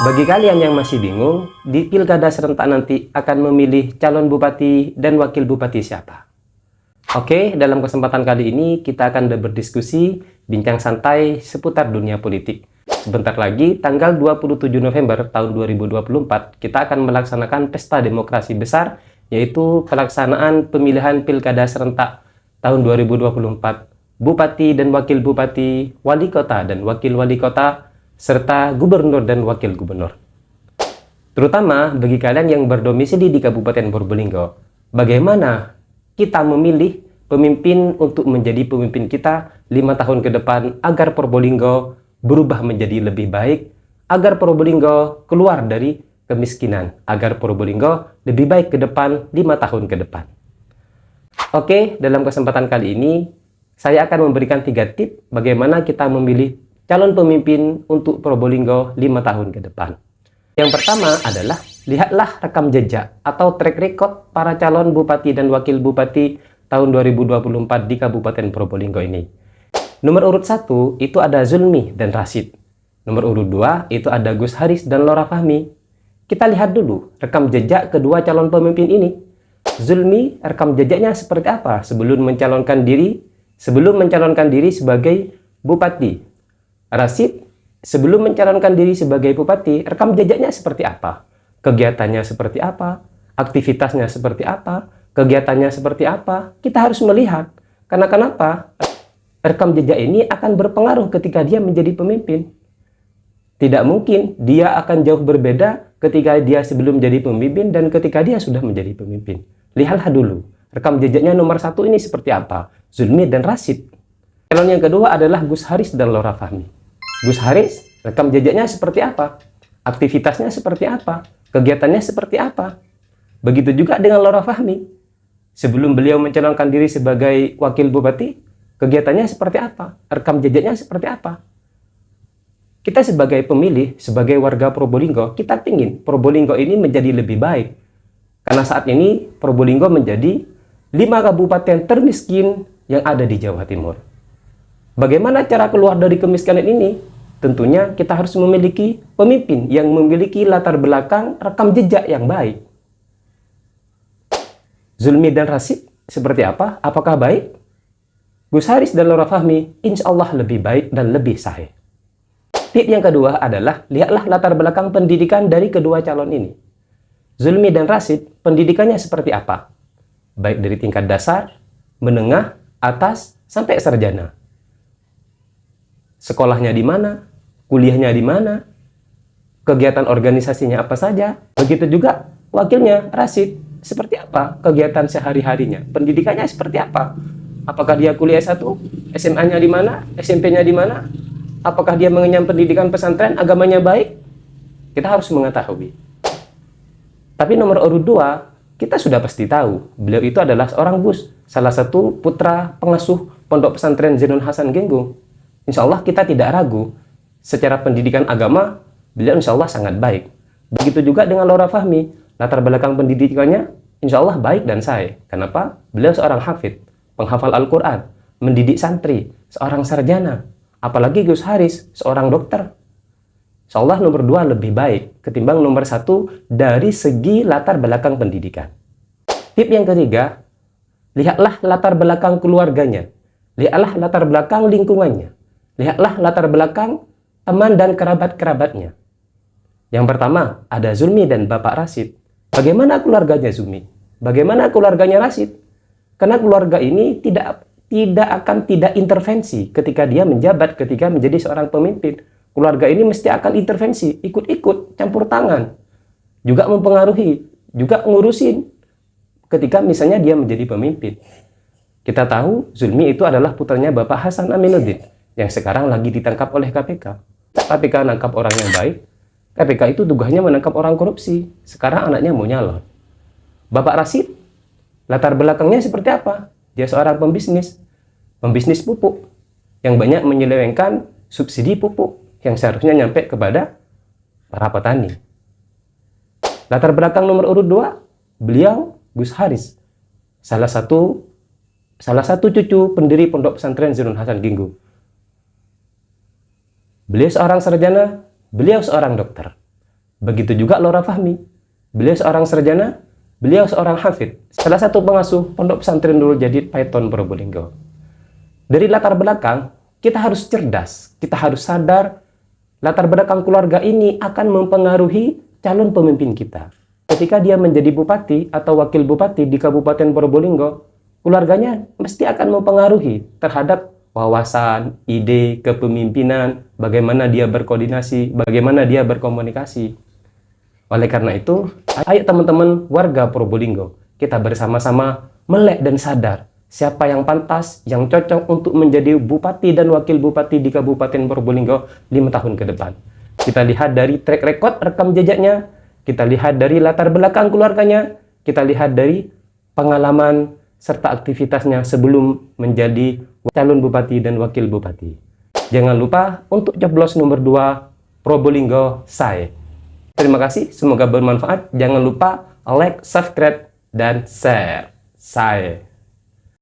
Bagi kalian yang masih bingung, di pilkada serentak nanti akan memilih calon bupati dan wakil bupati siapa? Oke, dalam kesempatan kali ini kita akan berdiskusi, bincang santai seputar dunia politik. Sebentar lagi, tanggal 27 November tahun 2024, kita akan melaksanakan pesta demokrasi besar, yaitu pelaksanaan pemilihan pilkada serentak tahun 2024, bupati dan wakil bupati, wali kota dan wakil wali kota, serta gubernur dan wakil gubernur. Terutama bagi kalian yang berdomisili di Kabupaten Probolinggo, bagaimana kita memilih pemimpin untuk menjadi pemimpin kita 5 tahun ke depan agar Probolinggo berubah menjadi lebih baik, agar Probolinggo keluar dari kemiskinan, agar Probolinggo lebih baik ke depan 5 tahun ke depan. Oke, dalam kesempatan kali ini saya akan memberikan 3 tips bagaimana kita memilih calon pemimpin untuk Probolinggo 5 tahun ke depan. Yang pertama adalah, lihatlah rekam jejak atau track record para calon bupati dan wakil bupati tahun 2024 di Kabupaten Probolinggo ini. Nomor urut 1 itu ada Zulmi dan Rashid. Nomor urut 2 itu ada Gus Haris dan Lora Fahmi. Kita lihat dulu rekam jejak kedua calon pemimpin ini. Zulmi rekam jejaknya seperti apa sebelum mencalonkan diri sebagai bupati. Rashid sebelum mencalonkan diri sebagai bupati, rekam jejaknya seperti apa? Kegiatannya seperti apa? Aktivitasnya seperti apa? Kegiatannya seperti apa? Kita harus melihat. Karena kenapa? Rekam jejak ini akan berpengaruh ketika dia menjadi pemimpin. Tidak mungkin dia akan jauh berbeda ketika dia sebelum menjadi pemimpin dan ketika dia sudah menjadi pemimpin. Lihatlah dulu, rekam jejaknya nomor 1 ini seperti apa? Zulmi dan Rashid. Calon yang kedua adalah Gus Haris dan Lora Fahmi. Gus Haris, rekam jejaknya seperti apa? Aktivitasnya seperti apa? Kegiatannya seperti apa? Begitu juga dengan Lora Fahmi. Sebelum beliau mencalonkan diri sebagai wakil bupati, kegiatannya seperti apa? Rekam jejaknya seperti apa? Kita sebagai pemilih, sebagai warga Probolinggo, kita ingin Probolinggo ini menjadi lebih baik. Karena saat ini Probolinggo menjadi 5 kabupaten termiskin yang ada di Jawa Timur. Bagaimana cara keluar dari kemiskinan ini? Tentunya kita harus memiliki pemimpin yang memiliki latar belakang rekam jejak yang baik. Zulmi dan Rashid seperti apa? Apakah baik? Gus Haris dan Lora Fahmi insya Allah lebih baik dan lebih sahih. Tip yang kedua adalah, lihatlah latar belakang pendidikan dari kedua calon ini. Zulmi dan Rashid pendidikannya seperti apa? Baik dari tingkat dasar, menengah, atas, sampai sarjana. Sekolahnya di mana, kuliahnya di mana, kegiatan organisasinya apa saja. Begitu juga wakilnya Rashid, seperti apa kegiatan sehari-harinya, pendidikannya seperti apa. Apakah dia kuliah S1, SMA-nya di mana, SMP-nya di mana, apakah dia mengenyam pendidikan pesantren, agamanya baik. Kita harus mengetahui. Tapi nomor urut 2, kita sudah pasti tahu, beliau itu adalah seorang Gus, salah satu putra pengasuh Pondok Pesantren Zainul Hasan Genggung. Insya Allah kita tidak ragu, secara pendidikan agama, beliau insya Allah sangat baik. Begitu juga dengan Lora Fahmi, latar belakang pendidikannya insya Allah baik dan sahih. Kenapa? Beliau seorang hafid, penghafal Al-Quran, mendidik santri, seorang sarjana. Apalagi Gus Haris, seorang dokter. Insya Allah nomor 2 lebih baik ketimbang nomor 1 dari segi latar belakang pendidikan. Tip yang ketiga, lihatlah latar belakang keluarganya. Lihatlah latar belakang lingkungannya. Lihatlah latar belakang teman dan kerabat-kerabatnya. Yang pertama, ada Zulmi dan Bapak Rashid. Bagaimana keluarganya Zulmi? Bagaimana keluarganya Rashid? Karena keluarga ini tidak intervensi ketika dia menjabat, ketika menjadi seorang pemimpin. Keluarga ini mesti akan intervensi, ikut-ikut, campur tangan. Juga mempengaruhi, juga ngurusin ketika misalnya dia menjadi pemimpin. Kita tahu Zulmi itu adalah putranya Bapak Hasan Aminuddin yang sekarang lagi ditangkap oleh KPK. KPK menangkap orang yang baik, KPK itu tugasnya menangkap orang korupsi. Sekarang anaknya mau nyalon. Bapak Rashid, latar belakangnya seperti apa? Dia seorang pembisnis pupuk yang banyak menyelewengkan subsidi pupuk yang seharusnya nyampe kepada para petani. Latar belakang nomor urut 2, beliau Gus Haris, salah satu cucu pendiri Pondok Pesantren Zainul Hasan Genggung. Beliau seorang sarjana, beliau seorang dokter. Begitu juga Lora Fahmi. Beliau seorang sarjana, beliau seorang hafid, salah satu pengasuh Pondok Pesantren Nurul Jadid Paiton Probolinggo. Dari latar belakang, kita harus cerdas, kita harus sadar latar belakang keluarga ini akan mempengaruhi calon pemimpin kita. Ketika dia menjadi bupati atau wakil bupati di Kabupaten Probolinggo, keluarganya mesti akan mempengaruhi terhadap wawasan, ide, kepemimpinan, bagaimana dia berkoordinasi, bagaimana dia berkomunikasi. Oleh karena itu, ayo teman-teman warga Probolinggo, kita bersama-sama melek dan sadar siapa yang pantas, yang cocok untuk menjadi bupati dan wakil bupati di Kabupaten Probolinggo 5 tahun ke depan. Kita lihat dari track record rekam jejaknya, kita lihat dari latar belakang keluarganya, kita lihat dari pengalaman serta aktivitasnya sebelum menjadi calon bupati dan wakil bupati. Jangan lupa untuk coblos nomor 2 Probolinggo Sae. Terima kasih, semoga bermanfaat. Jangan lupa like, subscribe, dan share. Sae.